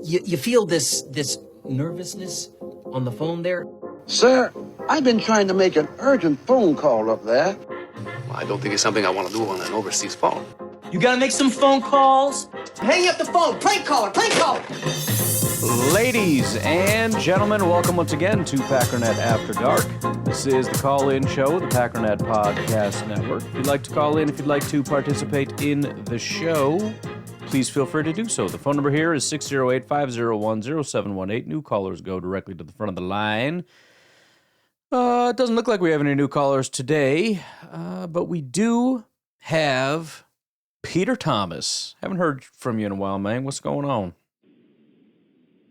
You feel this nervousness on the phone there? Sir, I've been trying to make an urgent phone call up there. Well, I don't think it's something I want to do on an overseas phone. You gotta make some phone calls. Hang up the phone. Prank caller. Prank caller. Ladies and gentlemen, welcome once again to Packernet After Dark. This is the call-in show, the Packernet Podcast Network. If you'd like to call in, if you'd like to participate in the show, please feel free to do so. The phone number here is 608-501-0718. New callers go directly to the front of the line. It doesn't look like we have any new callers today, but we do have Peter Thomas. Haven't heard from you in a while, man. What's going on?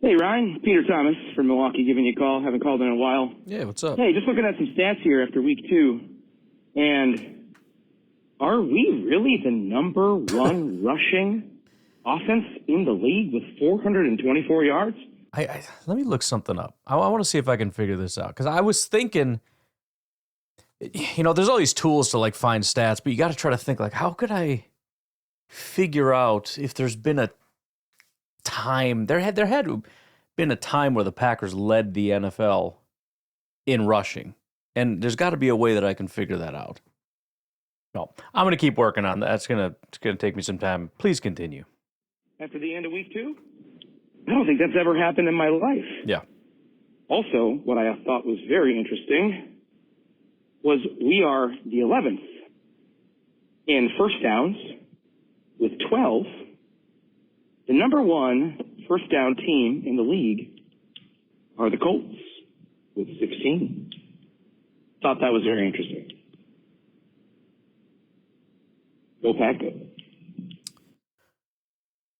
Hey, Ryan. Peter Thomas from Milwaukee giving you a call. Haven't called in a while. Yeah, what's up? Hey, just looking at some stats here after week 2. And are we really the number one rushing offense in the league with 424 yards? Let me look something up. I want to see if I can figure this out. Because I was thinking, there's all these tools to like find stats, but you got to try to think like, how could I figure out if there's been a time, there had been a time where the Packers led the NFL in rushing. And there's got to be a way that I can figure that out. No, I'm going to keep working on that. It's going to take me some time. Please continue. After the end of week 2? I don't think that's ever happened in my life. Yeah. Also, what I thought was very interesting was we are the 11th in first downs with 12. The number one first down team in the league are the Colts with 16. Thought that was very interesting. Go Pack Go.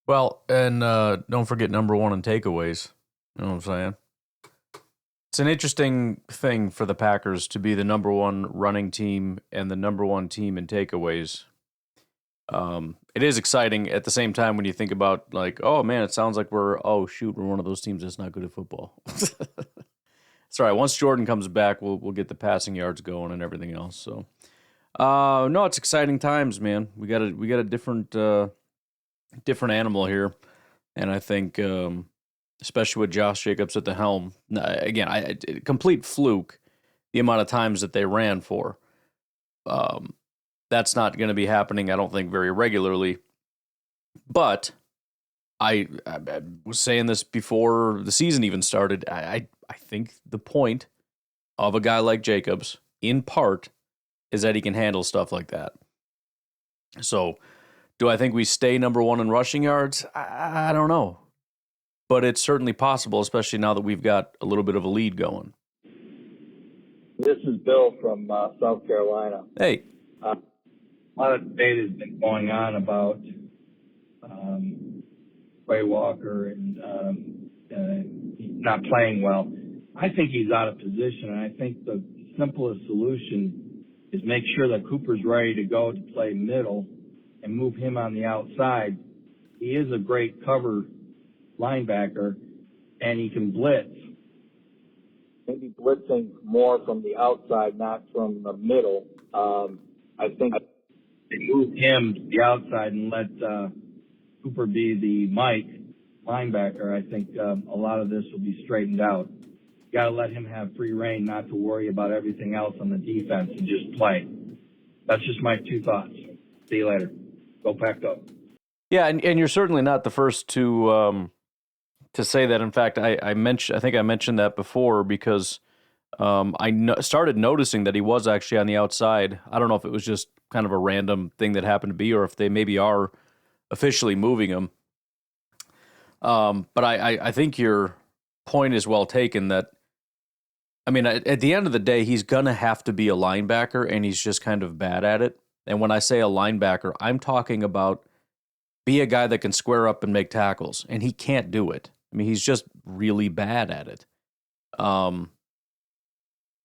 Well, and don't forget number one in takeaways. You know what I'm saying? It's an interesting thing for the Packers to be the number one running team and the number one team in takeaways. It is exciting at the same time when you think about like, oh man, it sounds like we're one of those teams that's not good at football. It's all right. Once Jordan comes back, we'll get the passing yards going and everything else. So, no, it's exciting times, man. We got a different animal here, and I think especially with Josh Jacobs at the helm, again, complete fluke the amount of times that they ran for. That's not going to be happening, I don't think, very regularly. But I was saying this before the season even started. I think the point of a guy like Jacobs, in part, is that he can handle stuff like that. So, do I think we stay number one in rushing yards? I don't know. But it's certainly possible, especially now that we've got a little bit of a lead going. This is Bill from South Carolina. Hey. A lot of debate has been going on about Quay Walker and not playing well. I think he's out of position, and I think the simplest solution is make sure that Cooper's ready to go to play middle and move him on the outside. He is a great cover linebacker, and he can blitz. Maybe blitzing more from the outside, not from the middle. I think they move him to the outside and let Cooper be the Mike linebacker. I think a lot of this will be straightened out. You got to let him have free reign, not to worry about everything else on the defense and just play. That's just my 2 thoughts. See you later. Go Pack Go. Yeah, and you're certainly not the first to say that. In fact, I think I mentioned that before because started noticing that he was actually on the outside. I don't know if it was just kind of a random thing that happened to be, or if they maybe are officially moving him. But I think your point is well taken. That I mean, at the end of the day, he's gonna have to be a linebacker, and he's just kind of bad at it. And when I say a linebacker, I'm talking about be a guy that can square up and make tackles, and he can't do it. I mean, he's just really bad at it.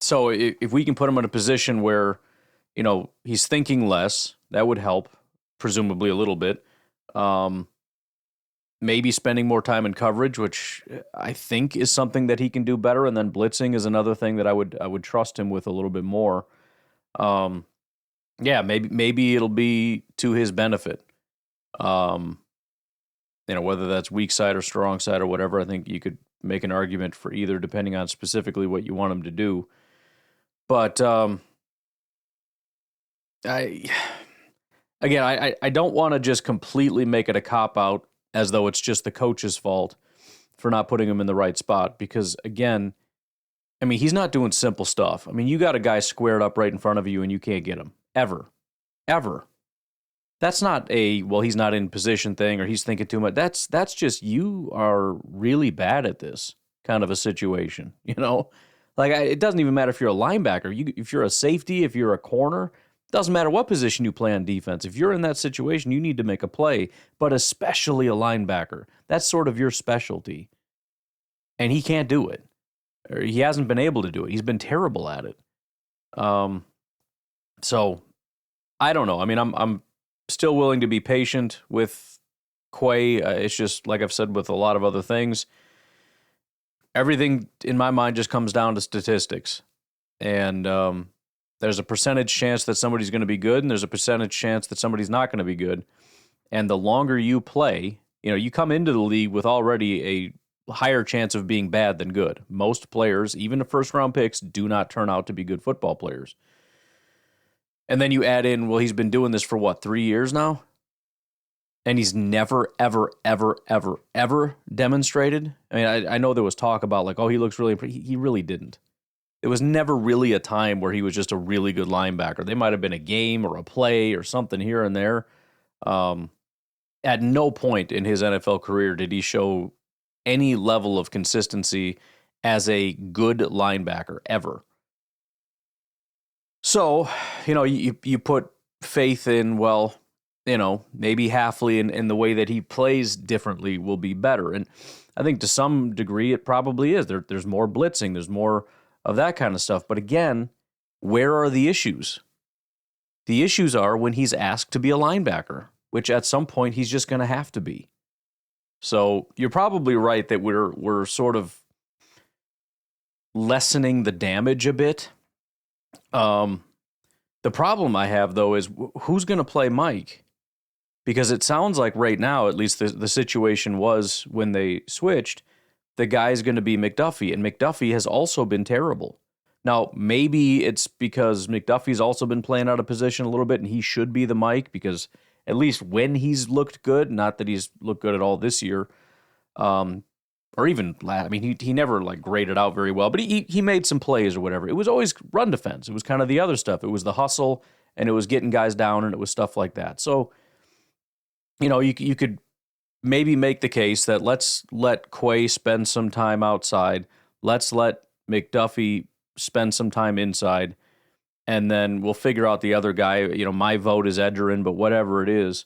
So if we can put him in a position where, he's thinking less, that would help, presumably a little bit. Maybe spending more time in coverage, which I think is something that he can do better, and then blitzing is another thing that I would trust him with a little bit more. Maybe it'll be to his benefit. whether that's weak side or strong side or whatever. I think you could make an argument for either depending on specifically what you want him to do. But I don't want to just completely make it a cop-out as though it's just the coach's fault for not putting him in the right spot. Because, again, I mean, he's not doing simple stuff. I mean, you got a guy squared up right in front of you and you can't get him. Ever. That's not he's not in position thing or he's thinking too much. That's just you are really bad at this kind of a situation, Like, it doesn't even matter if you're a linebacker. If you're a safety, if you're a corner, doesn't matter what position you play on defense. If you're in that situation, you need to make a play, but especially a linebacker. That's sort of your specialty. And he can't do it. Or he hasn't been able to do it. He's been terrible at it. So, I don't know. I mean, I'm still willing to be patient with Quay. It's just, like I've said with a lot of other things, everything in my mind just comes down to statistics. And there's a percentage chance that somebody's going to be good, and there's a percentage chance that somebody's not going to be good. And the longer you play, you come into the league with already a higher chance of being bad than good. Most players, even the first-round picks, do not turn out to be good football players. And then you add in, well, he's been doing this for 3 years now? And he's never, ever, ever, ever, ever demonstrated. I mean, I know there was talk about like, he looks really impressive. He really didn't. It was never really a time where he was just a really good linebacker. They might have been a game or a play or something here and there. At no point in his NFL career did he show any level of consistency as a good linebacker ever. So, you put faith in, maybe Hafley and the way that he plays differently will be better. And I think to some degree it probably is. There's more blitzing. There's more of that kind of stuff. But again, where are the issues? The issues are when he's asked to be a linebacker, which at some point he's just going to have to be. So you're probably right that we're sort of lessening the damage a bit. The problem I have, though, is who's going to play Mike? Because it sounds like right now, at least the situation was when they switched, the guy's going to be McDuffie, and McDuffie has also been terrible. Now, maybe it's because McDuffie's also been playing out of position a little bit, and he should be the Mike, because at least when he's looked good, not that he's looked good at all this year, or even, he never graded out very well, but he made some plays or whatever. It was always run defense. It was kind of the other stuff. It was the hustle, and it was getting guys down, and it was stuff like that. So, you could maybe make the case that let's let Quay spend some time outside. Let's let McDuffie spend some time inside, and then we'll figure out the other guy. My vote is Edgerrin, but whatever it is,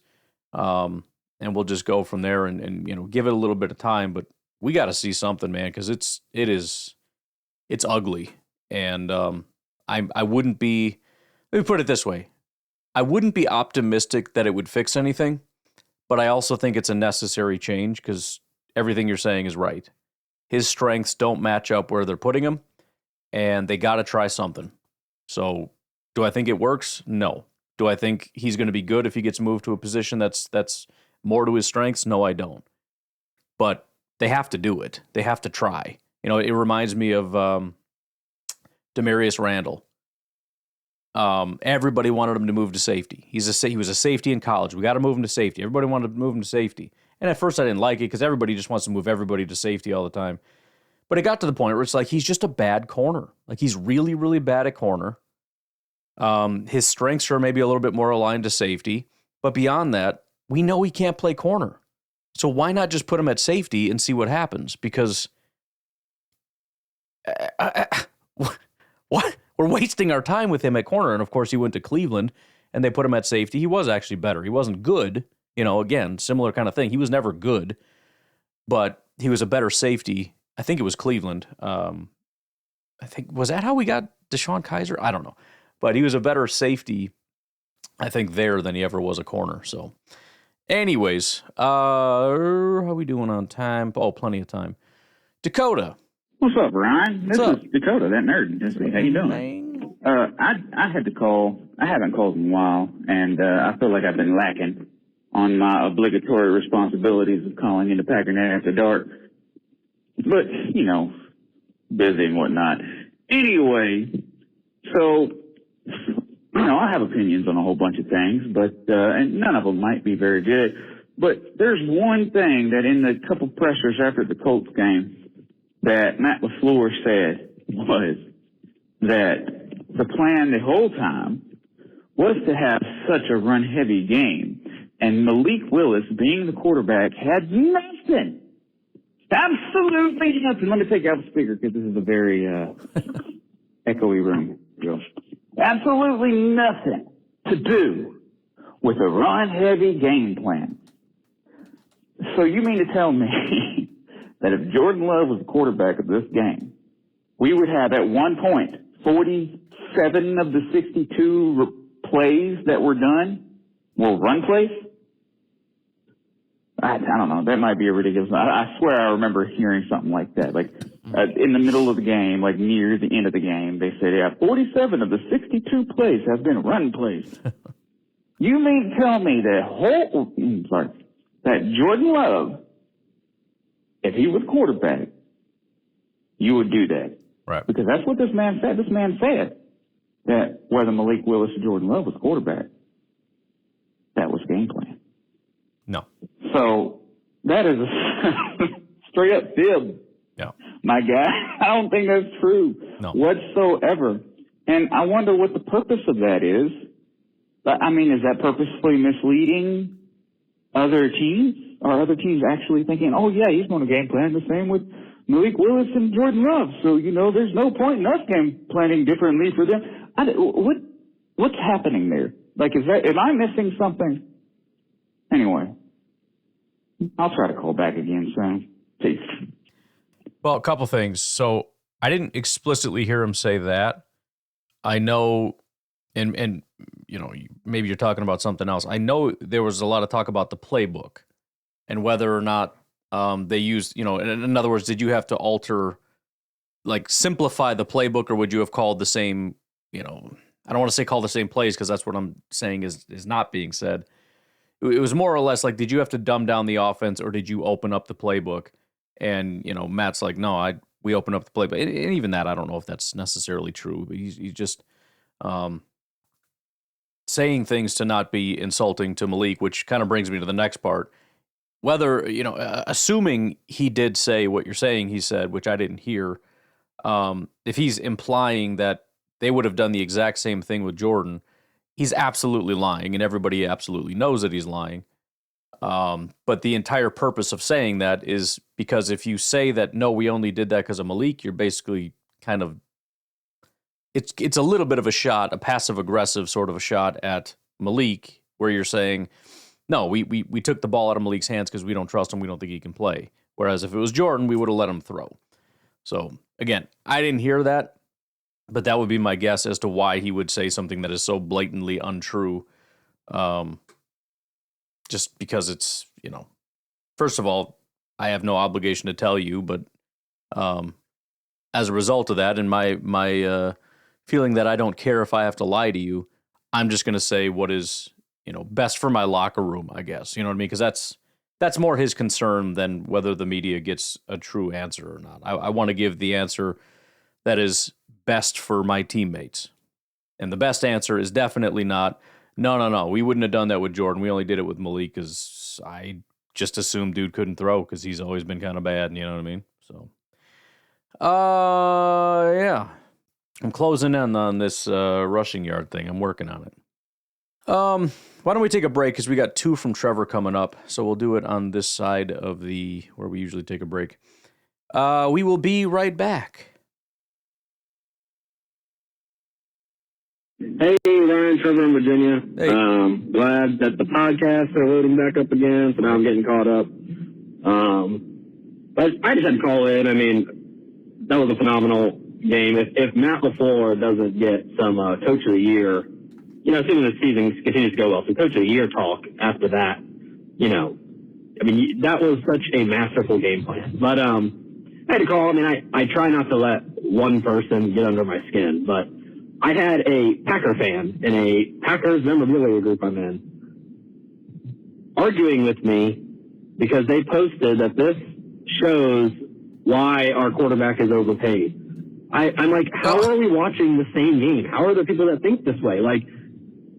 and we'll just go from there and give it a little bit of time. But we got to see something, man, because it's ugly, and I wouldn't be. Let me put it this way: I wouldn't be optimistic that it would fix anything, but I also think it's a necessary change because everything you're saying is right. His strengths don't match up where they're putting him, and they got to try something. So, do I think it works? No. Do I think he's going to be good if he gets moved to a position that's more to his strengths? No, I don't. But they have to do it. They have to try. It reminds me of Demarius Randall. Everybody wanted him to move to safety. He was a safety in college. We got to move him to safety. Everybody wanted to move him to safety. And at first I didn't like it because everybody just wants to move everybody to safety all the time. But it got to the point where it's like he's just a bad corner. Like he's really, really bad at corner. His strengths are maybe a little bit more aligned to safety. But beyond that, we know he can't play corner. So why not just put him at safety and see what happens? Because what? We're wasting our time with him at corner. And of course, he went to Cleveland and they put him at safety. He was actually better. He wasn't good. Again, similar kind of thing. He was never good, but he was a better safety. I think it was Cleveland. Was that how we got Deshaun Kaiser? I don't know. But he was a better safety, I think, there than he ever was a corner. So, anyways, how are we doing on time? Oh, plenty of time. Dakota. What's up, Ryan? This is Dakota, that nerd. How you doing? I had to call. I haven't called in a while, and I feel like I've been lacking on my obligatory responsibilities of calling into Packernet After Dark. But, you know, busy and whatnot. Anyway, so, you know, I have opinions on a whole bunch of things, but, and none of them might be very good. But there's one thing that in the couple pressers after the Colts game that Matt LaFleur said was that the plan the whole time was to have such a run-heavy game. And Malik Willis, being the quarterback, had nothing. Absolutely nothing. Let me take out the speaker because this is a very echoey room. Absolutely nothing to do with a run-heavy game plan. So you mean to tell me that if Jordan Love was the quarterback of this game, we would have at one point 47 of the 62 plays that were done were run plays? I don't know. That might be a ridiculous. I swear I remember hearing something like that. Like in the middle of the game, like near the end of the game, they said, yeah, 47 of the 62 plays have been run plays. You mean to tell me that Jordan Love, if he was quarterback, you would do that? Right. Because that's what this man said. This man said that whether Malik Willis or Jordan Love was quarterback, that was game plan. No. So that is a straight up fib. Yeah. My guy, I don't think that's true whatsoever. And I wonder what the purpose of that is. I mean, is that purposefully misleading other teams? Are other teams actually thinking, oh, yeah, he's going to game plan the same with Malik Willis and Jordan Love. So, you know, there's no point in us game planning differently for them. What's happening there? Like, am I missing something? Anyway, I'll try to call back again soon. Peace. Well, a couple things. So I didn't explicitly hear him say that. I know, and you know, maybe you're talking about something else. I know there was a lot of talk about the playbook and whether or not they used, you know, in other words, did you have to alter, like simplify the playbook, or would you have called the same, you know, I don't want to say call the same plays because that's what I'm saying is not being said. It was more or less like, did you have to dumb down the offense, or did you open up the playbook? And, you know, Matt's like, no, we open up the playbook. And even that, I don't know if that's necessarily true. But he's just saying things to not be insulting to Malik, which kind of brings me to the next part. Whether, you know, assuming he did say what you're saying he said, which I didn't hear, if he's implying that they would have done the exact same thing with Jordan, he's absolutely lying, and everybody absolutely knows that he's lying. But the entire purpose of saying that is because if you say that, no, we only did that because of Malik, you're basically kind of, it's a little bit of a shot, a passive-aggressive sort of a shot at Malik, where you're saying, no, we took the ball out of Malik's hands because we don't trust him, we don't think he can play. Whereas if it was Jordan, we would have let him throw. So, again, I didn't hear that. But that would be my guess as to why he would say something that is so blatantly untrue. Just because it's, you know, first of all, I have no obligation to tell you, but as a result of that and my feeling that I don't care if I have to lie to you, I'm just going to say what is, you know, best for my locker room, I guess. You know what I mean? Because that's more his concern than whether the media gets a true answer or not. I want to give the answer that is best for my teammates. And the best answer is definitely not, no, we wouldn't have done that with Jordan. We only did it with Malik because I just assumed dude couldn't throw because he's always been kind of bad, you know what I mean? So, yeah. I'm closing in on this rushing yard thing. I'm working on it. Why don't we take a break because we got 2 from Trevor coming up. So we'll do it on this side of where we usually take a break. We will be right back. Hey, Ryan, Trevor in Virginia. Hey. Glad that the podcasts are loading back up again, so now I'm getting caught up. But I just had to call in. I mean, that was a phenomenal game. If Matt LaFleur doesn't get some Coach of the Year, you know, assuming the season continues to go well, some Coach of the Year talk after that, you know, I mean, that was such a masterful game plan. But I had to call. I mean, I try not to let one person get under my skin, but I had a Packer fan in a Packers memorabilia group I'm in arguing with me because they posted that this shows why our quarterback is overpaid. I'm like, how are we watching the same game? How are there people that think this way? Like,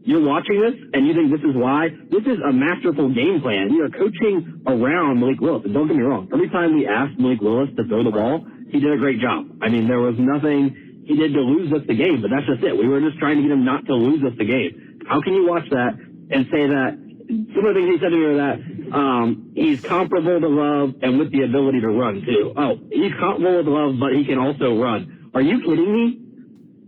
you're watching this and you think this is why? This is a masterful game plan. We are coaching around Malik Willis. And don't get me wrong. Every time we asked Malik Willis to throw the ball, he did a great job. I mean, there was nothing he did to lose us the game, but that's just it. We were just trying to get him not to lose us the game. How can you watch that and say that some of the things he said to me were that he's comparable to Love and with the ability to run, too. Oh, he's comparable with Love, but he can also run. Are you kidding me?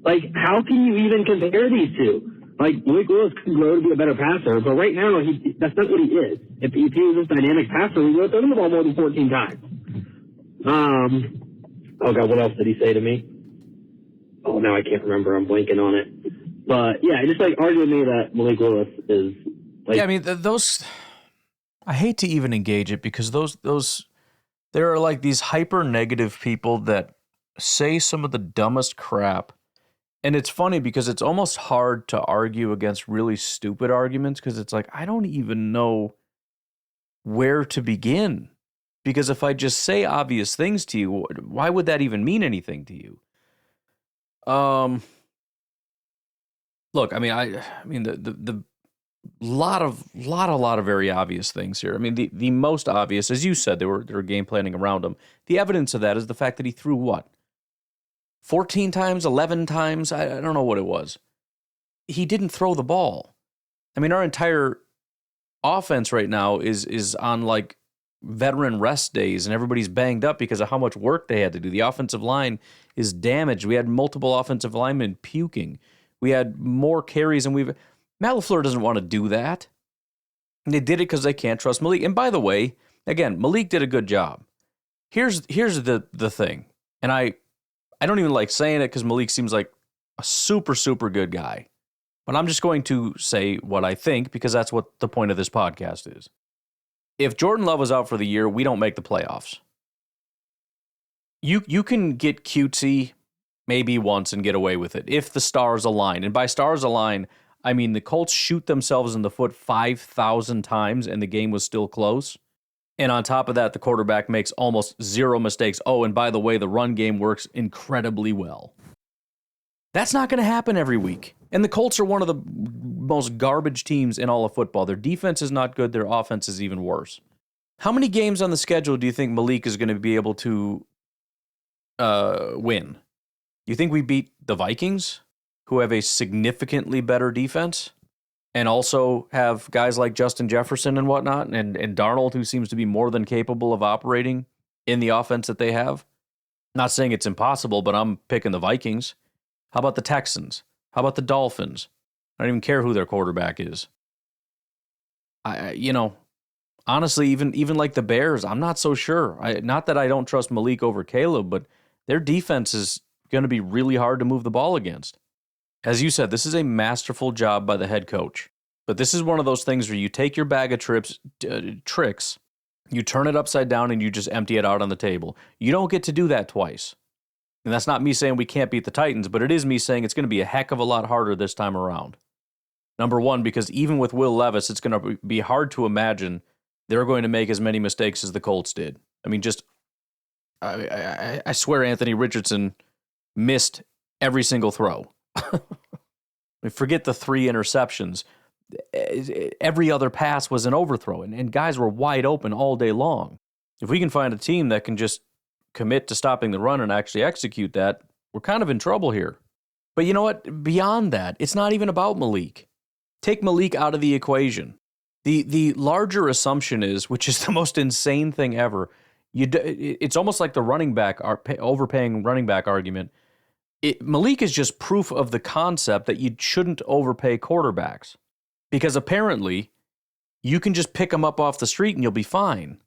Like, how can you even compare these two? Like, Malik Willis could grow to be a better passer, but right now, that's not what he is. If he was this dynamic passer, he would have thrown the ball more than 14 times. Oh, God, what else did he say to me? Oh, now I can't remember. I'm blanking on it. But, yeah, just, like, arguing with me that Malik Willis is, like... Yeah, I mean, those... I hate to even engage it because those... There are, like, these hyper-negative people that say some of the dumbest crap. And it's funny because it's almost hard to argue against really stupid arguments because it's like, I don't even know where to begin. Because if I just say obvious things to you, why would that even mean anything to you? Look, I mean, the lot of very obvious things here. I mean, the most obvious, as you said, they were game planning around him. The evidence of that is the fact that he threw what? 14 times, 11 times, I don't know what it was. He didn't throw the ball. I mean, our entire offense right now is on like veteran rest days and everybody's banged up because of how much work they had to do. The offensive line is damaged. We had multiple offensive linemen puking. We had more carries and Matt LaFleur doesn't want to do that. And they did it because they can't trust Malik. And by the way, again, Malik did a good job. Here's the thing. And I don't even like saying it because Malik seems like a super, super good guy. But I'm just going to say what I think because that's what the point of this podcast is. If Jordan Love was out for the year, we don't make the playoffs. You can get cutesy maybe once and get away with it if the stars align. And by stars align, I mean the Colts shoot themselves in the foot 5,000 times and the game was still close. And on top of that, the quarterback makes almost zero mistakes. Oh, and by the way, the run game works incredibly well. That's not going to happen every week. And the Colts are one of the most garbage teams in all of football. Their defense is not good. Their offense is even worse. How many games on the schedule do you think Malik is going to be able to win? You think we beat the Vikings, who have a significantly better defense? And also have guys like Justin Jefferson and whatnot, and Darnold, who seems to be more than capable of operating in the offense that they have. Not saying it's impossible, but I'm picking the Vikings. How about the Texans? How about the Dolphins? I don't even care who their quarterback is. Honestly, even like the Bears, I'm not so sure. Not that I don't trust Malik over Caleb, but their defense is going to be really hard to move the ball against. As you said, this is a masterful job by the head coach. But this is one of those things where you take your bag of tricks, you turn it upside down, and you just empty it out on the table. You don't get to do that twice. And that's not me saying we can't beat the Titans, but it is me saying it's going to be a heck of a lot harder this time around. Number one, because even with Will Levis, it's going to be hard to imagine they're going to make as many mistakes as the Colts did. I mean, I swear Anthony Richardson missed every single throw. Forget the 3 interceptions. Every other pass was an overthrow, and guys were wide open all day long. If we can find a team that can just commit to stopping the run and actually execute that, we're kind of in trouble here. But you know what? Beyond that, it's not even about Malik. Take Malik out of the equation. The larger assumption is, which is the most insane thing ever, it's almost like the running back overpaying running back argument. Malik is just proof of the concept that you shouldn't overpay quarterbacks. Because apparently, you can just pick them up off the street and you'll be fine.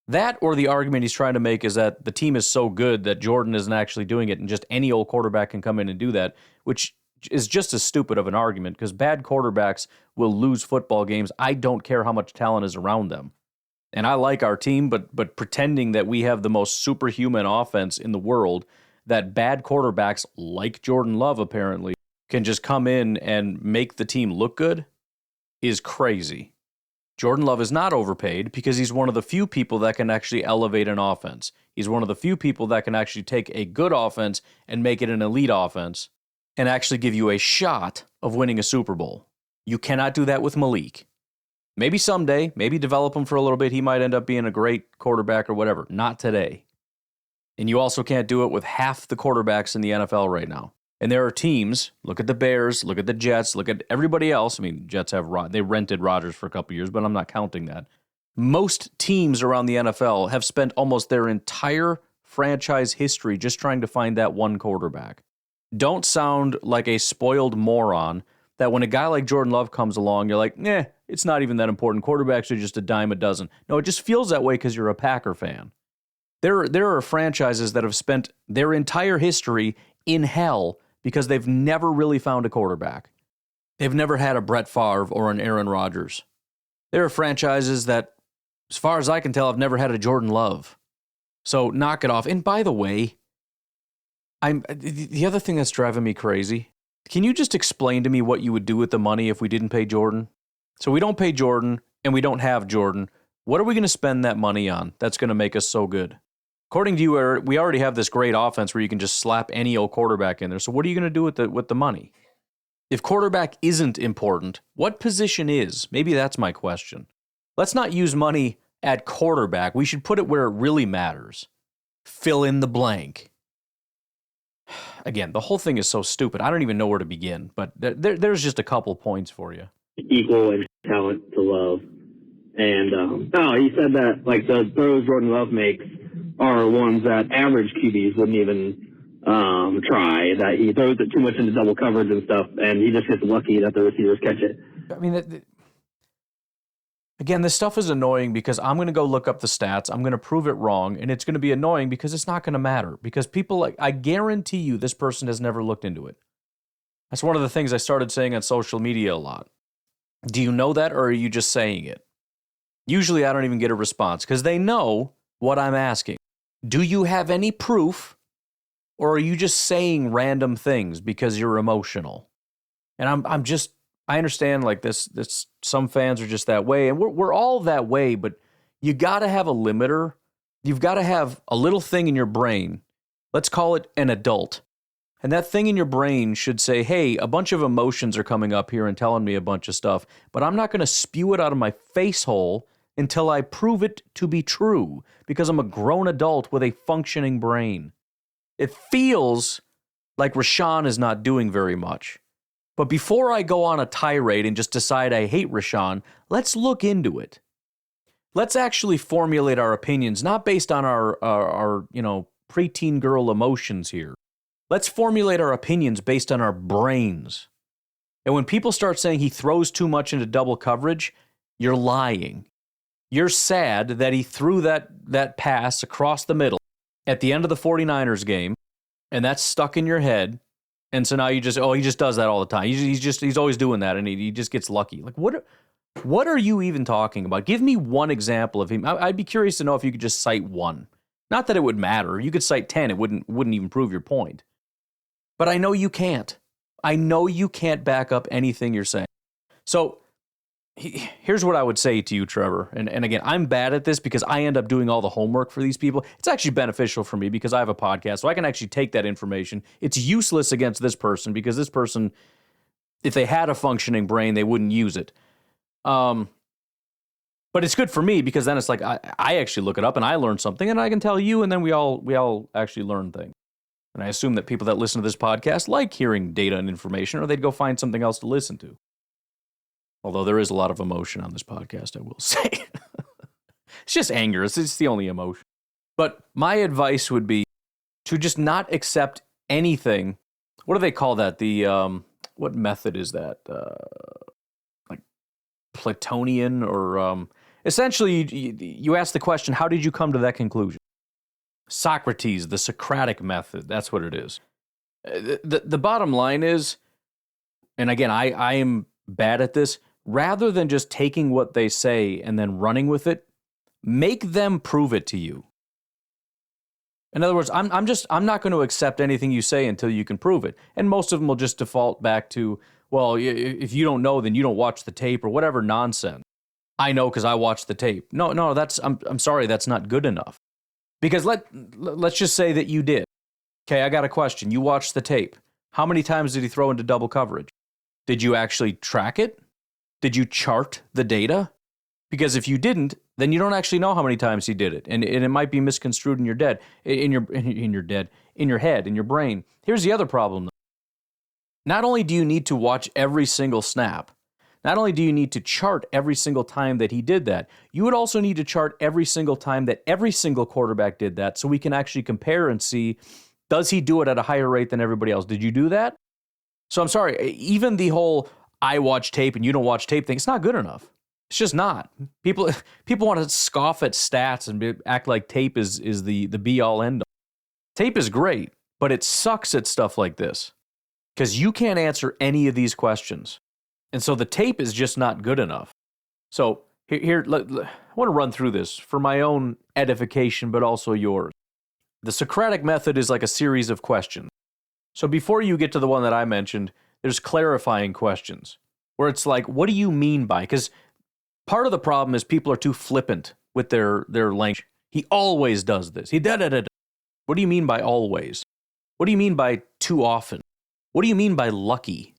That or the argument he's trying to make is that the team is so good that Jordan isn't actually doing it and just any old quarterback can come in and do that, which is just as stupid of an argument because bad quarterbacks will lose football games. I don't care how much talent is around them. And I like our team, but pretending that we have the most superhuman offense in the world, that bad quarterbacks like Jordan Love apparently can just come in and make the team look good is crazy. Jordan Love is not overpaid because he's one of the few people that can actually elevate an offense. He's one of the few people that can actually take a good offense and make it an elite offense and actually give you a shot of winning a Super Bowl. You cannot do that with Malik. Maybe someday, maybe develop him for a little bit. He might end up being a great quarterback or whatever. Not today. And you also can't do it with half the quarterbacks in the NFL right now. And there are teams, look at the Bears, look at the Jets, look at everybody else. I mean, Jets they rented Rodgers for a couple years, but I'm not counting that. Most teams around the NFL have spent almost their entire franchise history just trying to find that one quarterback. Don't sound like a spoiled moron that when a guy like Jordan Love comes along, you're like, it's not even that important. Quarterbacks are just a dime a dozen. No, it just feels that way because you're a Packer fan. There are franchises that have spent their entire history in hell because they've never really found a quarterback. They've never had a Brett Favre or an Aaron Rodgers. There are franchises that, as far as I can tell, have never had a Jordan Love. So knock it off. And by the way, the other thing that's driving me crazy, can you just explain to me what you would do with the money if we didn't pay Jordan? So we don't pay Jordan and we don't have Jordan. What are we going to spend that money on that's going to make us so good? According to you, we already have this great offense where you can just slap any old quarterback in there. So what are you going to do with the money? If quarterback isn't important, what position is? Maybe that's my question. Let's not use money at quarterback. We should put it where it really matters. Fill in the blank. Again, the whole thing is so stupid. I don't even know where to begin, but there's just a couple points for you. Equal in talent to Love. And, he said that, like, the throws Jordan Love makes are ones that average QBs wouldn't even try, that he throws it too much into double coverage and stuff, and he just gets lucky that the receivers catch it. I mean, again, this stuff is annoying because I'm going to go look up the stats, I'm going to prove it wrong, and it's going to be annoying because it's not going to matter. Because people, I guarantee you this person has never looked into it. That's one of the things I started saying on social media a lot. Do you know that, or are you just saying it? Usually I don't even get a response because they know what I'm asking. Do you have any proof, or are you just saying random things because you're emotional? And I understand like this some fans are just that way, and we're all that way, but you got to have a limiter. You've got to have a little thing in your brain. Let's call it an adult. And that thing in your brain should say, hey, a bunch of emotions are coming up here and telling me a bunch of stuff, but I'm not going to spew it out of my face hole until I prove it to be true, because I'm a grown adult with a functioning brain. It feels like Rashawn is not doing very much. But before I go on a tirade and just decide I hate Rashawn, let's look into it. Let's actually formulate our opinions, not based on our preteen girl emotions here. Let's formulate our opinions based on our brains. And when people start saying he throws too much into double coverage, you're lying. You're sad that he threw that pass across the middle at the end of the 49ers game, and that's stuck in your head. And so now he just does that all the time. He's always doing that, and he just gets lucky. Like, what are you even talking about? Give me one example of him. I'd be curious to know if you could just cite one. Not that it would matter. You could cite 10. It wouldn't even prove your point. But I know you can't. I know you can't back up anything you're saying. So here's what I would say to you, Trevor. And again, I'm bad at this because I end up doing all the homework for these people. It's actually beneficial for me because I have a podcast, so I can actually take that information. It's useless against this person because this person, if they had a functioning brain, they wouldn't use it. But it's good for me because then it's like I actually look it up and I learn something and I can tell you, and then we all actually learn things. And I assume that people that listen to this podcast like hearing data and information, or they'd go find something else to listen to. Although there is a lot of emotion on this podcast, I will say. It's just anger. It's the only emotion. But my advice would be to just not accept anything. What do they call that? What method is that? Like Platonian, or essentially you ask the question, how did you come to that conclusion? Socrates, the Socratic method. That's what it is. The bottom line is, and again, I am bad at this, rather than just taking what they say and then running with it, make them prove it to you. In other words, I'm not going to accept anything you say until you can prove it. And most of them will just default back to, well, if you don't know, then you don't watch the tape or whatever nonsense. I know because I watched the tape. No, I'm sorry, that's not good enough. Because let's just say that you did. Okay, I got a question. You watched the tape. How many times did he throw into double coverage? Did you actually track it? Did you chart the data? Because if you didn't, then you don't actually know how many times he did it, and it might be misconstrued in your head, in your brain. Here's the other problem, though. Not only do you need to watch every single snap, not only do you need to chart every single time that he did that, you would also need to chart every single time that every single quarterback did that, so we can actually compare and see, does he do it at a higher rate than everybody else? Did you do that? So I'm sorry, even the whole I watch tape and you don't watch tape thing, it's not good enough. It's just not. People want to scoff at stats and act like tape is the be-all, end-all. Tape is great, but it sucks at stuff like this because you can't answer any of these questions. And so the tape is just not good enough. So here I want to run through this for my own edification, but also yours. The Socratic method is like a series of questions. So before you get to the one that I mentioned, there's clarifying questions where it's like, what do you mean by? Because part of the problem is people are too flippant with their language. He always does this. He da-da-da-da. What do you mean by always? What do you mean by too often? What do you mean by lucky?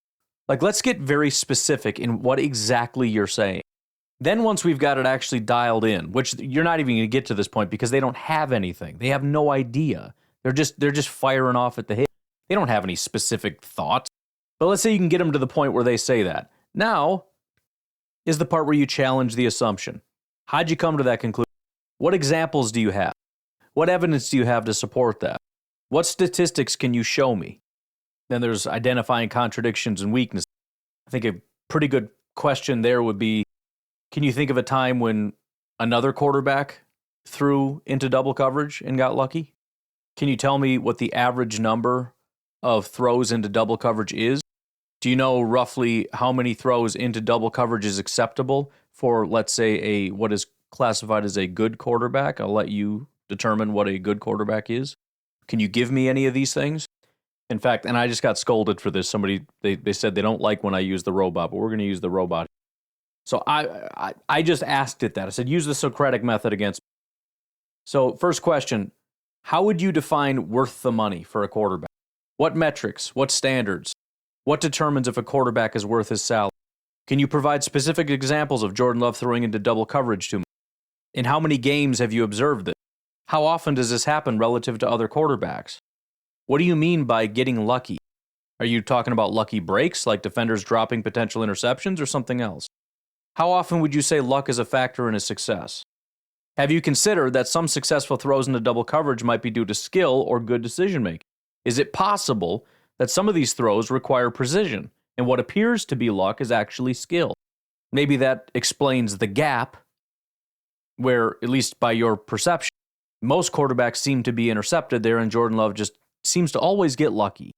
Like, let's get very specific in what exactly you're saying. Then once we've got it actually dialed in, which you're not even going to get to this point because they don't have anything. They have no idea. They're just firing off at the hip. They don't have any specific thoughts. But let's say you can get them to the point where they say that. Now is the part where you challenge the assumption. How'd you come to that conclusion? What examples do you have? What evidence do you have to support that? What statistics can you show me? Then there's identifying contradictions and weaknesses. I think a pretty good question there would be, can you think of a time when another quarterback threw into double coverage and got lucky? Can you tell me what the average number of throws into double coverage is? Do you know roughly how many throws into double coverage is acceptable for, let's say, what is classified as a good quarterback? I'll let you determine what a good quarterback is. Can you give me any of these things? In fact, and I just got scolded for this. Somebody, they said they don't like when I use the robot, but we're going to use the robot. So I just asked it that. I said, use the Socratic method against me. So first question, how would you define worth the money for a quarterback? What metrics? What standards? What determines if a quarterback is worth his salary? Can you provide specific examples of Jordan Love throwing into double coverage to me? In how many games have you observed this? How often does this happen relative to other quarterbacks? What do you mean by getting lucky? Are you talking about lucky breaks, like defenders dropping potential interceptions, or something else? How often would you say luck is a factor in his success? Have you considered that some successful throws into double coverage might be due to skill or good decision-making? Is it possible that some of these throws require precision, and what appears to be luck is actually skill? Maybe that explains the gap where, at least by your perception, most quarterbacks seem to be intercepted there, and Jordan Love just seems to always get lucky.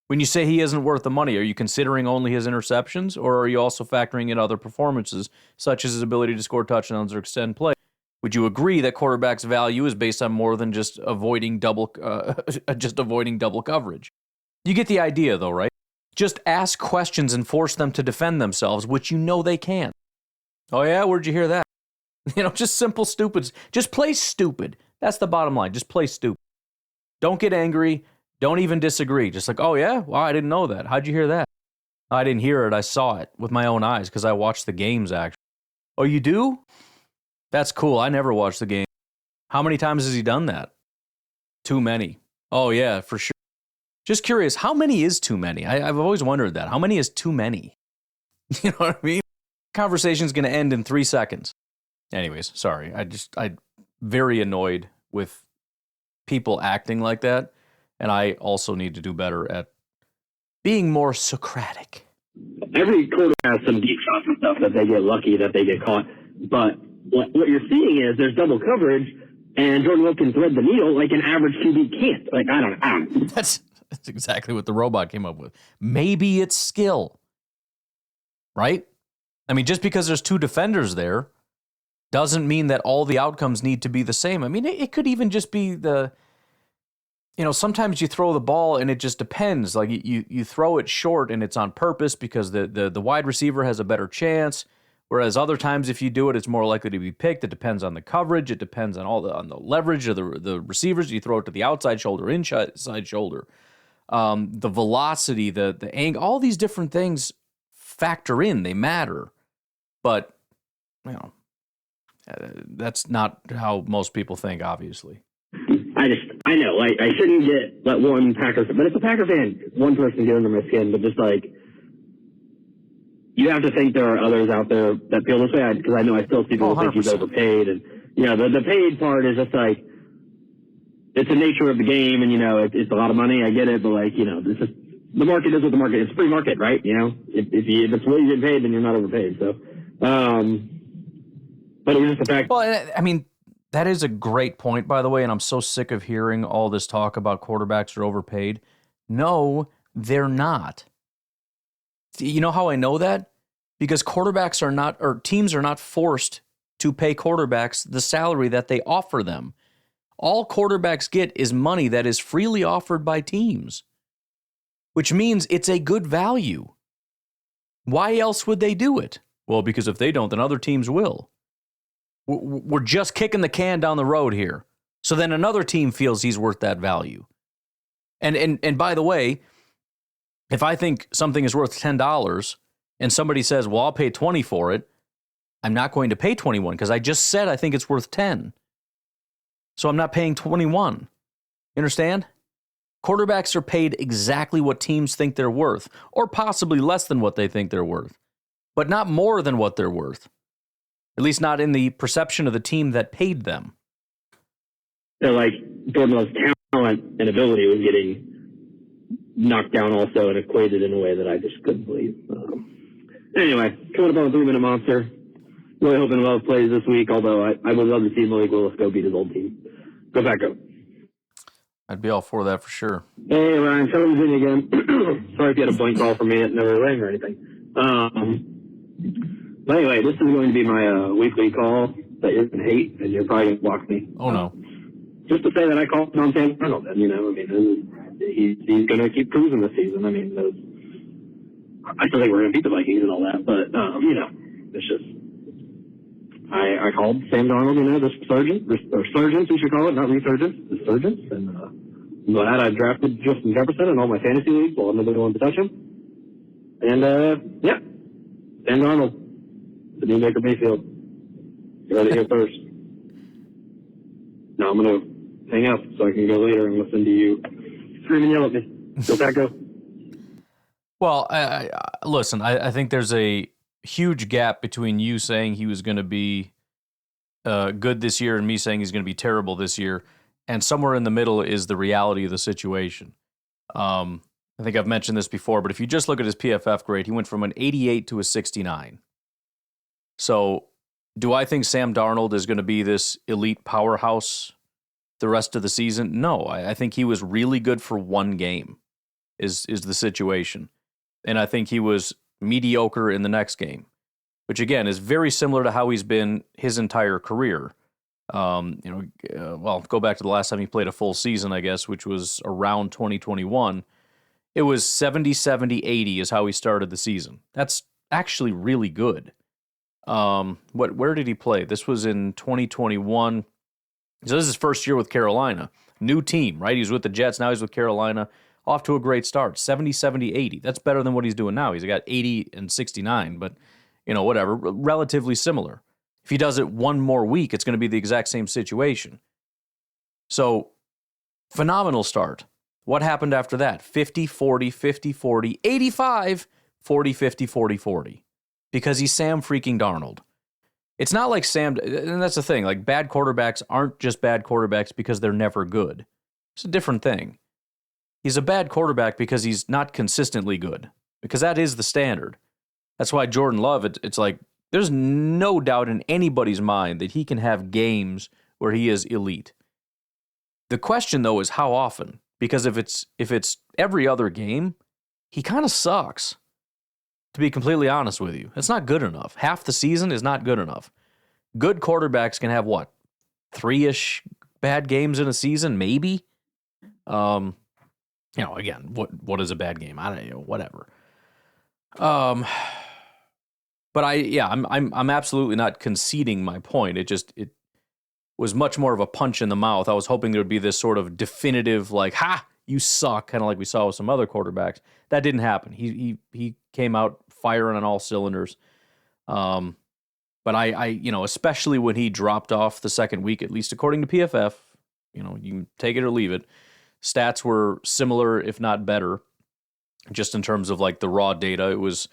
When you say he isn't worth the money, are you considering only his interceptions, or are you also factoring in other performances, such as his ability to score touchdowns or extend play? Would you agree that quarterback's value is based on more than just avoiding double coverage? You get the idea, though, right? Just ask questions and force them to defend themselves, which you know they can't. Oh yeah, where'd you hear that? Just simple stupids. Just play stupid. That's the bottom line. Just play stupid. Don't get angry. Don't even disagree. Just like, oh yeah? Wow, I didn't know that. How'd you hear that? I didn't hear it. I saw it with my own eyes because I watched the games, actually. Oh, you do? That's cool. I never watched the game. How many times has he done that? Too many. Oh yeah, for sure. Just curious, how many is too many? I've always wondered that. How many is too many? You know what I mean? Conversation's going to end in 3 seconds. Anyways, sorry. I'm very annoyed with people acting like that. And I also need to do better at being more Socratic. Every quarter has some deep shots and stuff that they get lucky that they get caught. But what you're seeing is there's double coverage, and Jordan Love can thread the needle like an average QB can't. Like, I don't know. That's exactly what the robot came up with. Maybe it's skill, right? I mean, just because there's two defenders there doesn't mean that all the outcomes need to be the same. I mean, it could even just be sometimes you throw the ball and it just depends. Like you throw it short and it's on purpose because the wide receiver has a better chance, Whereas other times, if you do it, it's more likely to be picked. It depends on the coverage. It depends on on the leverage of the receivers. You throw it to the outside shoulder, inside shoulder, the velocity, the angle, all these different things factor in. They matter, but that's not how most people think. Obviously, I know, I shouldn't let one Packer, but it's a Packer fan, one person get under my skin, but just like, you have to think there are others out there that feel this way, because I know I still see people think he's overpaid, and the paid part is just like, it's the nature of the game, and it's a lot of money. I get it, but it's just, the market is what the market. It's free market, right? If it's what you get paid, then you're not overpaid. So, but it was just the fact. Well, I mean, that is a great point, by the way, and I'm so sick of hearing all this talk about quarterbacks are overpaid. No, they're not. You know how I know that? Because quarterbacks are not, or teams are not forced to pay quarterbacks the salary that they offer them. All quarterbacks get is money that is freely offered by teams, which means it's a good value. Why else would they do it? Well, because if they don't, then other teams will. We're just kicking the can down the road here. So then another team feels he's worth that value. And by the way, if I think something is worth $10 and somebody says, well, I'll pay 20 for it, I'm not going to pay 21 because I just said I think it's worth 10. So I'm not paying 21. You understand? Quarterbacks are paid exactly what teams think they're worth, or possibly less than what they think they're worth, but not more than what they're worth. At least not in the perception of the team that paid them. Like, Jordan Love's talent and ability was getting knocked down also and equated in a way that I just couldn't believe. Anyway, coming up on a 3-minute monster. Really hoping Love plays this week, although I would love to see Malik Willis go beat his old team. Go back up. I'd be all for that for sure. Hey, Ryan, Tony's in again. Sorry if you had a blank call from me. It never rang or anything. But anyway, this is going to be my weekly call that you're going to hate, and you're probably going to block me. Oh, no. Just to say that I called on Sam Darnold, and, he's going to keep cruising this season. I mean, I still think we're going to beat the Vikings and all that, but, it's just, I called Sam Darnold, the resurgence, we should call it, not resurgence, resurgence, and I'm glad I drafted Justin Jefferson in all my fantasy leagues while nobody wanted to touch him. And, Sam Darnold, the new Baker Mayfield. You heard it here first. Now I'm going to hang up so I can go later and listen to you scream and yell at me. Go back up. Well, listen, I think there's a huge gap between you saying he was going to be good this year and me saying he's going to be terrible this year. And somewhere in the middle is the reality of the situation. I think I've mentioned this before, but if you just look at his PFF grade, he went from an 88 to a 69. So do I think Sam Darnold is going to be this elite powerhouse the rest of the season? No, I think he was really good for one game is the situation. And I think he was mediocre in the next game, which again is very similar to how he's been his entire career. Go back to the last time he played a full season, I guess, which was around 2021. It was 70, 70, 80 is how he started the season. That's actually really good. Where did he play? This was in 2021. So this is his first year with Carolina. New team, right? He was with the Jets. Now he's with Carolina. Off to a great start. 70, 70, 80. That's better than what he's doing now. He's got 80 and 69, but, whatever. Relatively similar. If he does it one more week, it's going to be the exact same situation. So, phenomenal start. What happened after that? 50, 40, 50, 40, 85, 40, 50, 40, 40. Because he's Sam freaking Darnold. It's not like Sam, and that's the thing, like bad quarterbacks aren't just bad quarterbacks because they're never good. It's a different thing. He's a bad quarterback because he's not consistently good, because that is the standard. That's why Jordan Love, it's like, there's no doubt in anybody's mind that he can have games where he is elite. The question, though, is how often, because if it's every other game, he kind of sucks. To be completely honest with you, it's not good enough. Half the season is not good enough. Good quarterbacks can have 3-ish bad games in a season, maybe. Again, what is a bad game? I don't know, whatever. But But I'm absolutely not conceding my point. It was much more of a punch in the mouth. I was hoping there would be this sort of definitive, like, ha, you suck, kind of like we saw with some other quarterbacks. That didn't happen. He came out firing on all cylinders. But I especially when he dropped off the second week, at least according to PFF, you can take it or leave it. Stats were similar, if not better, just in terms of like the raw data. It was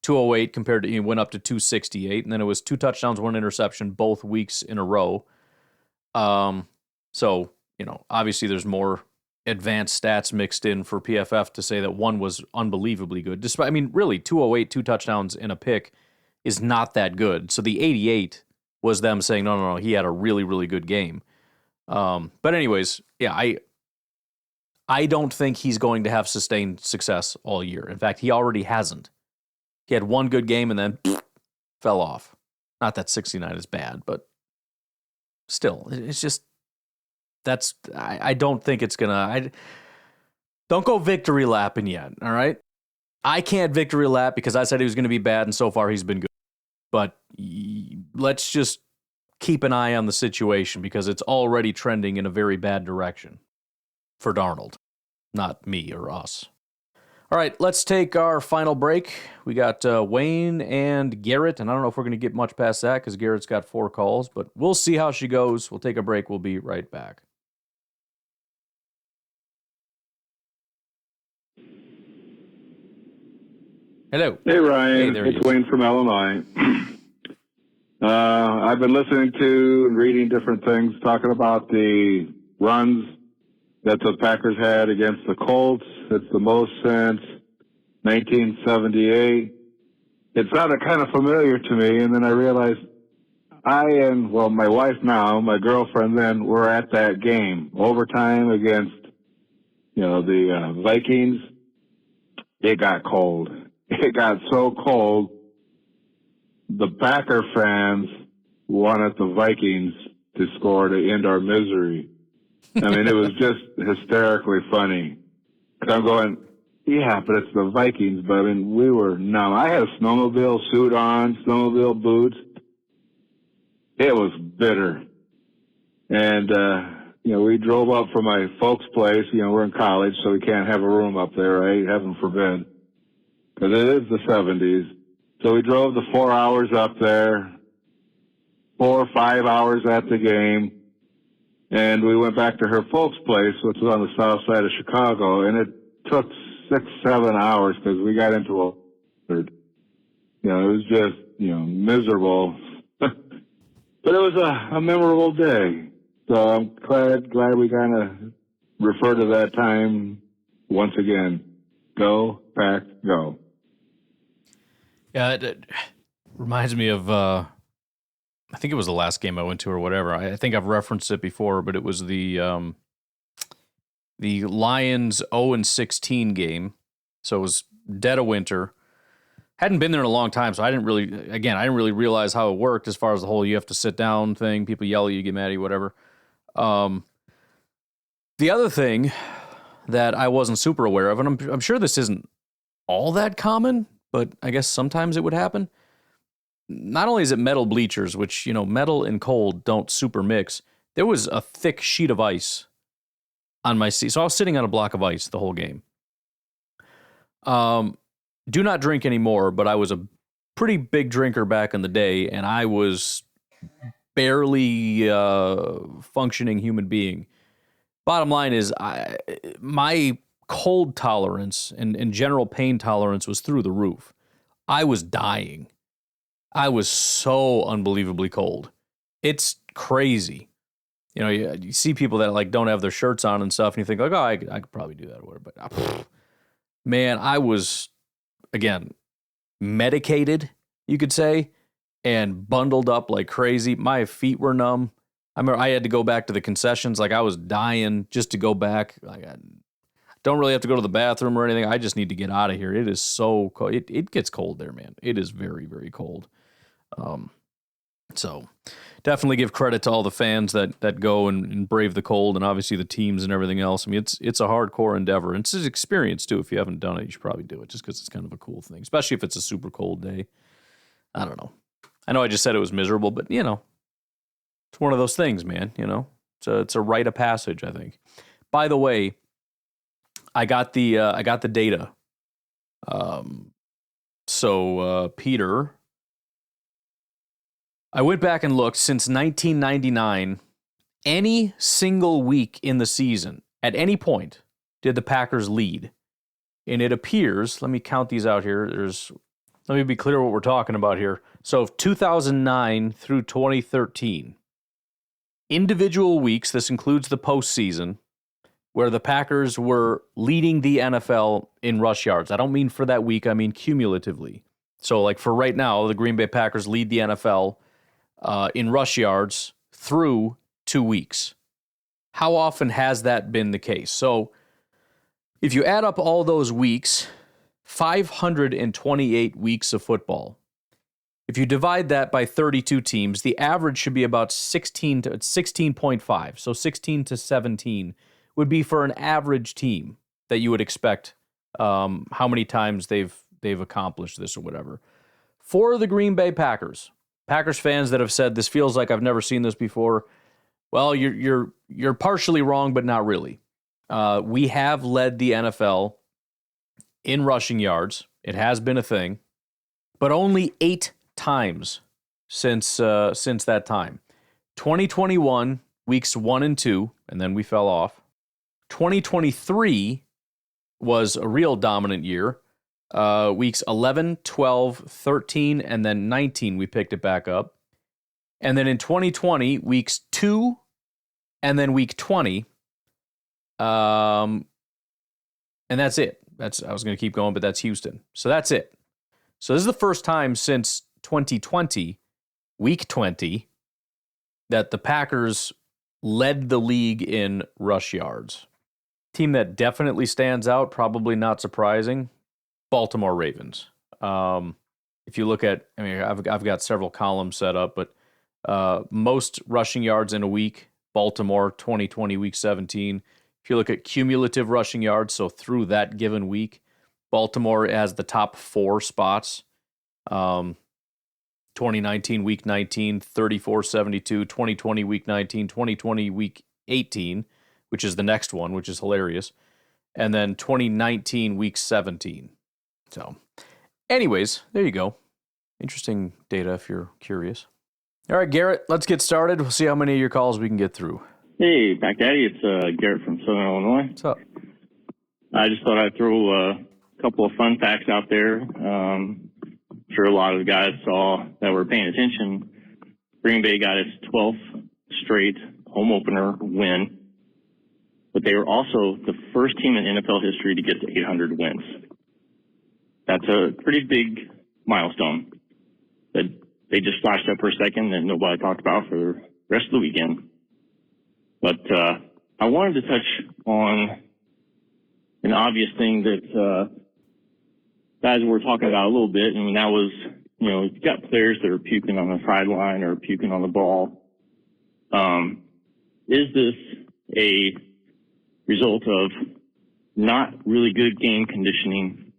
208 compared to, he went up to 268, and then it was 2 touchdowns, 1 interception both weeks in a row. So, obviously there's more advanced stats mixed in for PFF to say that one was unbelievably good. Despite, really 208, 2 touchdowns in a pick is not that good. So the 88 was them saying, no, he had a really, really good game. But anyways, yeah, I don't think he's going to have sustained success all year. In fact, he already hasn't. He had one good game and then fell off. Not that 69 is bad, but still, it's just, I don't think it's gonna, don't go victory lapping yet, all right? I can't victory lap because I said he was going to be bad, and so far he's been good. But let's just keep an eye on the situation because it's already trending in a very bad direction for Darnold, not me or us. All right, let's take our final break. We got Wayne and Garrett, and I don't know if we're going to get much past that because Garrett's got 4 calls, but we'll see how she goes. We'll take a break. We'll be right back. Hello. Hey, Ryan. Hey, it's Wayne from Illinois. I've been listening to and reading different things talking about the runs that the Packers had against the Colts. It's the most since 1978. It sounded kind of familiar to me, and then I realized my wife now, my girlfriend then, were at that game, overtime against, the Vikings. It got cold. It got so cold, the Packer fans wanted the Vikings to score to end our misery. It was just hysterically funny. I'm going, yeah, but it's the Vikings. But we were numb. I had a snowmobile suit on, snowmobile boots. It was bitter. And, we drove up from my folks' place. We're in college, so we can't have a room up there, right? Heaven forbid. Because it is the 70s. So we drove the 4 hours up there, 4 or 5 hours at the game. And we went back to her folks' place, which was on the south side of Chicago, and it took 6, 7 hours because we got into a, it was just, miserable. But it was a memorable day. So I'm glad we kind of refer to that time once again. Go, Pack, go. Yeah, it reminds me of, I think it was the last game I went to or whatever. I think I've referenced it before, but it was the Lions 0-16 game. So it was dead of winter. Hadn't been there in a long time, so I didn't really realize how it worked as far as the whole you have to sit down thing. People yell at you, get mad at you, whatever. The other thing that I wasn't super aware of, and I'm sure this isn't all that common, but I guess sometimes it would happen. Not only is it metal bleachers, which, metal and cold don't super mix, there was a thick sheet of ice on my seat. So I was sitting on a block of ice the whole game. Do not drink anymore, but I was a pretty big drinker back in the day, and I was barely functioning human being. Bottom line is, my cold tolerance and general pain tolerance was through the roof. I was dying. I was so unbelievably cold. It's crazy. You see people that don't have their shirts on and stuff, and you think I could probably do that or whatever. But man, I was, again, medicated, you could say, and bundled up like crazy. My feet were numb. I remember I had to go back to the concessions. I was dying just to go back. I don't really have to go to the bathroom or anything. I just need to get out of here. It is so cold. It gets cold there, man. It is very, very cold. So definitely give credit to all the fans that go and brave the cold, and obviously the teams and everything else. It's a hardcore endeavor, and it's an experience too. If you haven't done it, you should probably do it just because it's kind of a cool thing, especially if it's a super cold day. I don't know. I know I just said it was miserable, but, you know, it's one of those things, man, you know. It's a rite of passage, I think. By the way, I got the data. Peter, I went back and looked since 1999, any single week in the season, at any point, did the Packers lead. And it appears, let me count these out here. Let me be clear what we're talking about here. So 2009 through 2013, individual weeks, this includes the postseason, where the Packers were leading the NFL in rush yards. I don't mean for that week, I mean cumulatively. So like for right now, the Green Bay Packers lead the NFL in rush yards through 2 weeks. How often has that been the case? So if you add up all those weeks, 528 weeks of football. If you divide that by 32 teams, the average should be about 16.5. So 16 to 17 would be for an average team that you would expect how many times they've accomplished this or whatever. For the Green Bay Packers fans that have said this feels like I've never seen this before, well, you're partially wrong, but not really. We have led the NFL in rushing yards. It has been a thing, but only 8 times since that time. 2021, weeks 1 and 2, and then we fell off. 2023 was a real dominant year. Weeks 11, 12, 13, and then 19, we picked it back up. And then in 2020, weeks 2 and then week 20. And that's it. I was going to keep going, but that's Houston. So that's it. So this is the first time since 2020, week 20, that the Packers led the league in rush yards. Team that definitely stands out, probably not surprising, Baltimore Ravens. If you look at, I mean, I've got several columns set up, but most rushing yards in a week, Baltimore, 2020, week 17. If you look at cumulative rushing yards, so through that given week, Baltimore has the top 4 spots. 2019, week 19, 34-72, 2020, week 19, 2020, week 18, which is the next one, which is hilarious. And then 2019, week 17. So, anyways, there you go. Interesting data if you're curious. All right, Garrett, let's get started. We'll see how many of your calls we can get through. Hey, Back Daddy, it's Garrett from Southern Illinois. What's up? I just thought I'd throw a couple of fun facts out there. I'm sure a lot of the guys saw that were paying attention. Green Bay got its 12th straight home opener win, but they were also the first team in NFL history to get to 800 wins. That's a pretty big milestone that they just flashed up for a second and nobody talked about for the rest of the weekend. But I wanted to touch on an obvious thing that guys were talking about a little bit, and that was, you know, you've got players that are puking on the sideline or puking on the ball. Is this a result of not really good game conditioning,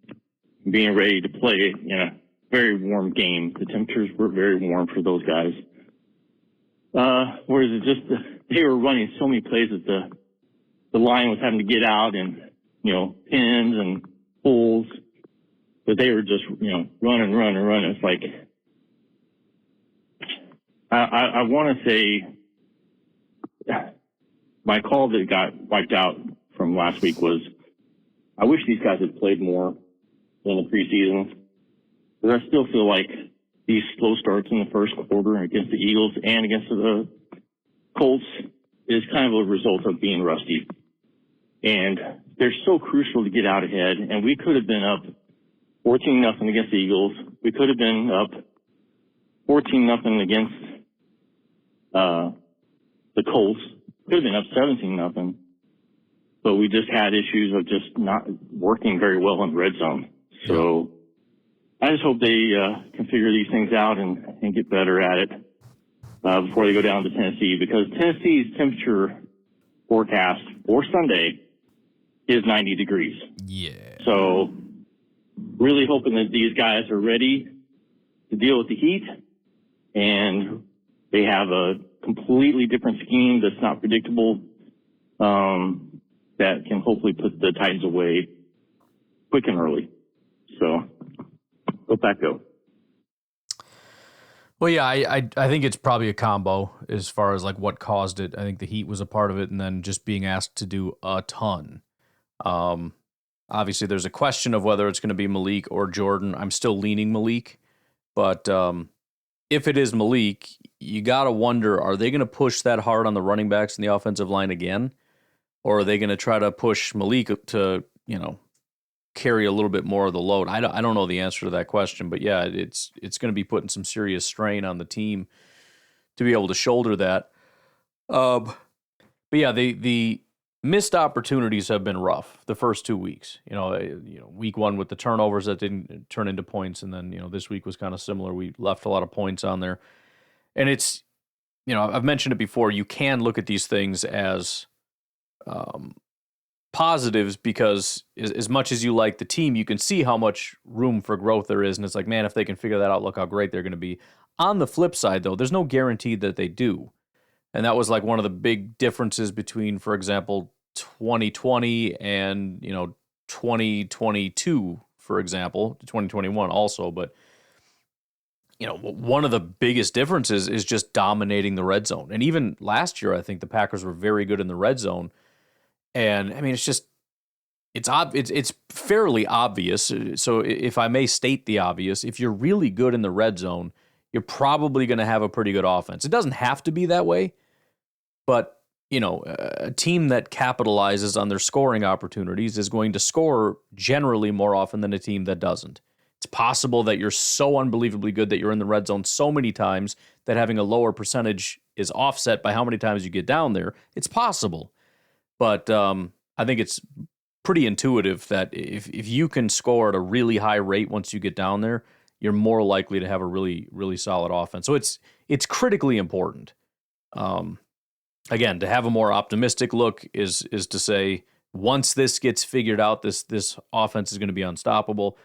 being ready to play in a very warm game? The temperatures were very warm for those guys. Or is it just they were running so many plays that the line was having to get out and, you know, pins and pulls, but they were just, you know, running. It's like, I want to say my call that got wiped out from last week was, I wish these guys had played more in the preseason, because I still feel like these slow starts in the first quarter against the Eagles and against the Colts is kind of a result of being rusty. And they're so crucial to get out ahead. And we could have been up 14-0 against the Eagles. We could have been up 14-0 against the Colts. Could have been up 17-0. But we just had issues of just not working very well in the red zone. So I just hope they can figure these things out and get better at it before they go down to Tennessee, because Tennessee's temperature forecast for Sunday is 90 degrees. Yeah. So really hoping that these guys are ready to deal with the heat, and they have a completely different scheme that's not predictable, that can hopefully put the Titans away quick and early. So, let that go. Well, yeah, I think it's probably a combo as far as like what caused it. I think the heat was a part of it, and then just being asked to do a ton. Obviously, there's a question of whether it's going to be Malik or Jordan. I'm still leaning Malik, but if it is Malik, you got to wonder, are they going to push that hard on the running backs and the offensive line again? Or are they going to try to push Malik to, carry a little bit more of the load? I don't know the answer to that question, but yeah, it's going to be putting some serious strain on the team to be able to shoulder that. But yeah, the missed opportunities have been rough the first 2 weeks. Week one with the turnovers that didn't turn into points, and then this week was kind of similar. We left a lot of points on there, and it's I've mentioned it before. You can look at these things as positives, because as much as you like the team, you can see how much room for growth there is, and it's like, man, if they can figure that out, look how great they're going to be. On the flip side, though, there's no guarantee that they do. And that was like one of the big differences between, for example, 2020 and 2022, for example, 2021 also. But one of the biggest differences is just dominating the red zone. And even last year, I think the Packers were very good in the red zone. And I mean, it's fairly obvious. So if I may state the obvious, if you're really good in the red zone, you're probably going to have a pretty good offense. It doesn't have to be that way, but a team that capitalizes on their scoring opportunities is going to score generally more often than a team that doesn't. It's possible that you're so unbelievably good that you're in the red zone so many times that having a lower percentage is offset by how many times you get down there. It's possible. But I think it's pretty intuitive that if you can score at a really high rate once you get down there, you're more likely to have a really, really solid offense. So it's critically important. Again, to have a more optimistic look is to say, once this gets figured out, this offense is going to be unstoppable.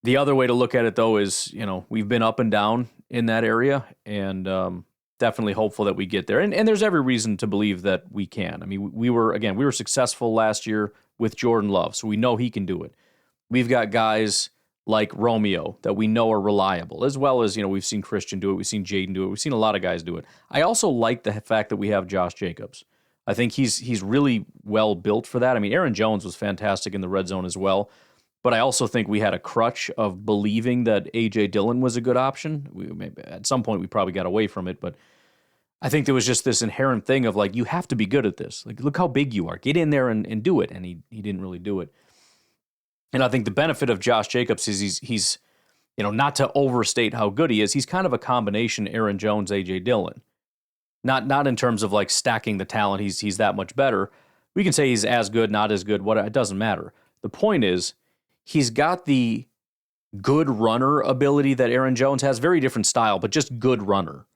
The other way to look at it, though, is we've been up and down in that area, and definitely hopeful that we get there. And there's every reason to believe that we can. I mean, we were successful last year with Jordan Love, so we know he can do it. We've got guys like Romeo that we know are reliable, as well as, we've seen Christian do it, we've seen Jaden do it, we've seen a lot of guys do it. I also like the fact that we have Josh Jacobs. I think he's really well built for that. I mean, Aaron Jones was fantastic in the red zone as well, but I also think we had a crutch of believing that A.J. Dillon was a good option. At some point, we probably got away from it, but I think there was just this inherent thing of like, you have to be good at this. Like, look how big you are. Get in there and do it. And he didn't really do it. And I think the benefit of Josh Jacobs is he's not to overstate how good he is, he's kind of a combination Aaron Jones, A.J. Dillon. Not in terms of like stacking the talent, he's that much better. We can say he's as good, not as good, it doesn't matter. The point is, he's got the good runner ability that Aaron Jones has, very different style, but just good runner.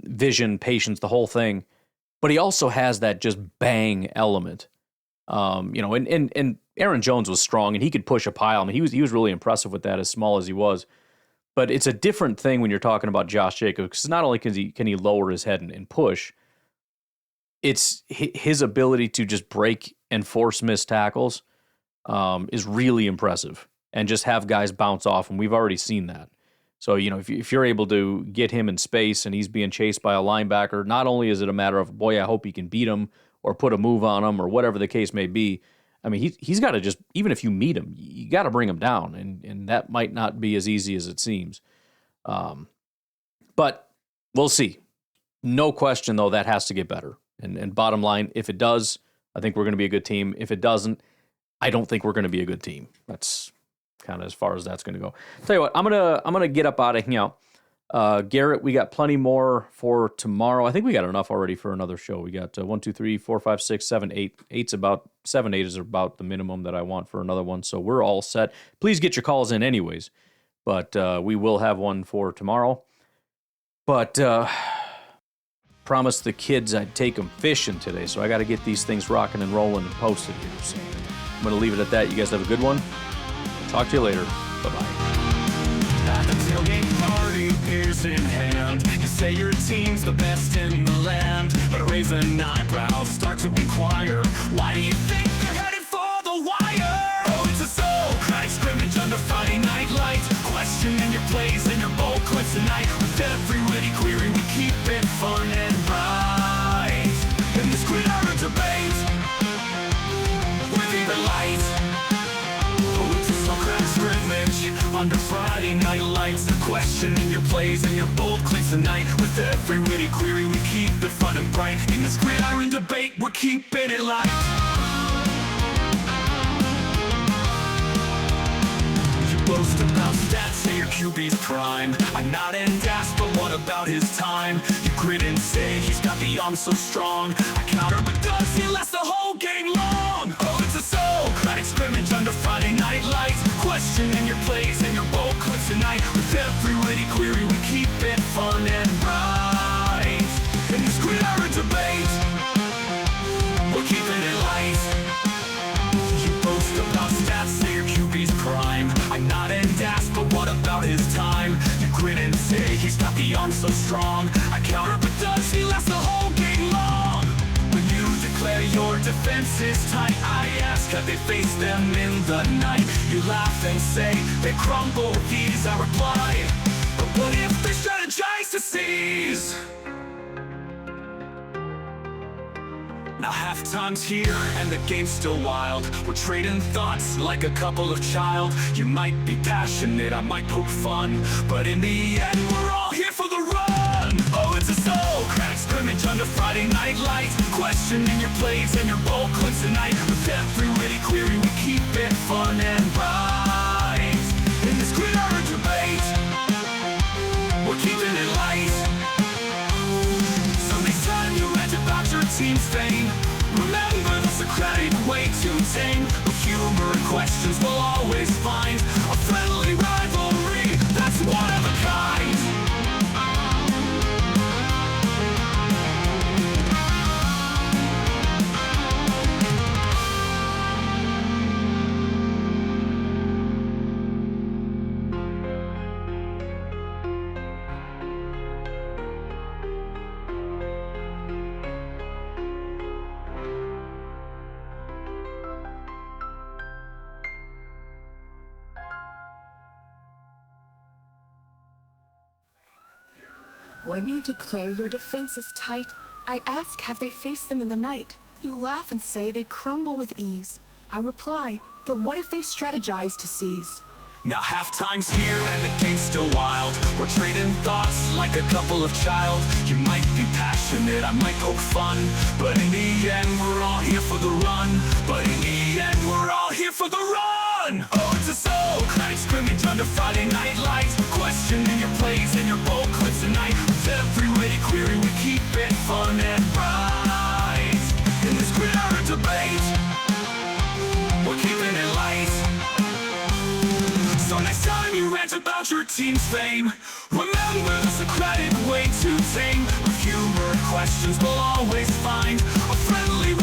Vision, patience, the whole thing. But he also has that just bang element. And Aaron Jones was strong and he could push a pile. I mean, he was really impressive with that, as small as he was. But it's a different thing when you're talking about Josh Jacobs, because not only can he lower his head and push, it's his ability to just break and force missed tackles is really impressive, and just have guys bounce off, and we've already seen that. So, if you're able to get him in space and he's being chased by a linebacker, not only is it a matter of, boy, I hope he can beat him or put a move on him or whatever the case may be. I mean, he's got to just, even if you meet him, you got to bring him down, and that might not be as easy as it seems. But we'll see. No question, though, that has to get better. And bottom line, if it does, I think we're going to be a good team. If it doesn't, I don't think we're going to be a good team. That's kind of as far as that's going to go. Tell you what, I'm gonna get up out of here. Garrett, we got plenty more for tomorrow. I think we got enough already for another show. We got 1, 2, 3, 4, 5, 6, 7, 8. 7, 8 is about the minimum that I want for another one. So we're all set. Please get your calls in anyways. But we will have one for tomorrow. But promised the kids I'd take them fishing today. So I got to get these things rocking and rolling and posted here. So I'm going to leave it at that. You guys have a good one. Talk to you later. Bye-bye. At the tailgate party, beers in hand, you say your team's the best in the land, but raise an eyebrow, start to inquire, why do you think they're headed for the wire? Oh, it's a Socratic scrimmage under Friday night lights, questioning your plays and your bold clips tonight. With every witty query, we keep it fun and right. In this gridiron debate, we keep it light. Oh, it's a Socratic scrimmage under Friday night lights, questioning your plays and your bold clips tonight. With every witty query, we keep it fun and bright. In this gridiron debate, we're keeping it light. Boast about stats, say your QB's prime. I nod and ask, but what about his time? You grin and say he's got the arm so strong. I counter, but does he last the whole game long? Oh, it's a Socratic scrimmage under Friday night lights, questioning your plays and your bold clips tonight. With every witty query, we keep it fun and right. In this gridiron debate, we're keeping it light. You boast about stats, say your QB's prime. I nod and ask, but what about his time? You grin and say he's got the arm so strong. I counter, but does he last the whole game long? When you declare your defense is tight, I ask, have they faced them in the night? You laugh and say they crumble, these I reply, but what if they strategize to seize? Now halftime's here and the game's still wild. We're trading thoughts like a couple of child. You might be passionate, I might poke fun, but in the end we're all here for the run. Oh, it's a Socratic scrimmage under Friday night lights, questioning your plays and your bold clips tonight. With every witty query, we keep it fun and right. In this gridiron debate, we're keeping it light. So next time you rant about your team's fame, remember the Socratic way to tame. With humor and questions we'll always find a friendly rivalry that's one of a kind. When you declare your defense is tight, I ask, have they faced them in the night? You laugh and say they crumble with ease. I reply, but what if they strategize to seize? Now halftime's here and the game's still wild. We're trading thoughts like a couple of child. You might be passionate, I might poke fun, but in the end we're all here for the run. But in the end we're all here for the run. Oh, it's a Socratic scrimmage under Friday night lights, questioning your plays and your bold clips tonight. With every witty query, we keep it fun and right. In this gridiron debate, we're keeping it light. So next time you rant about your team's fame, remember the Socratic way to tame. With humor and questions we'll always find a friendly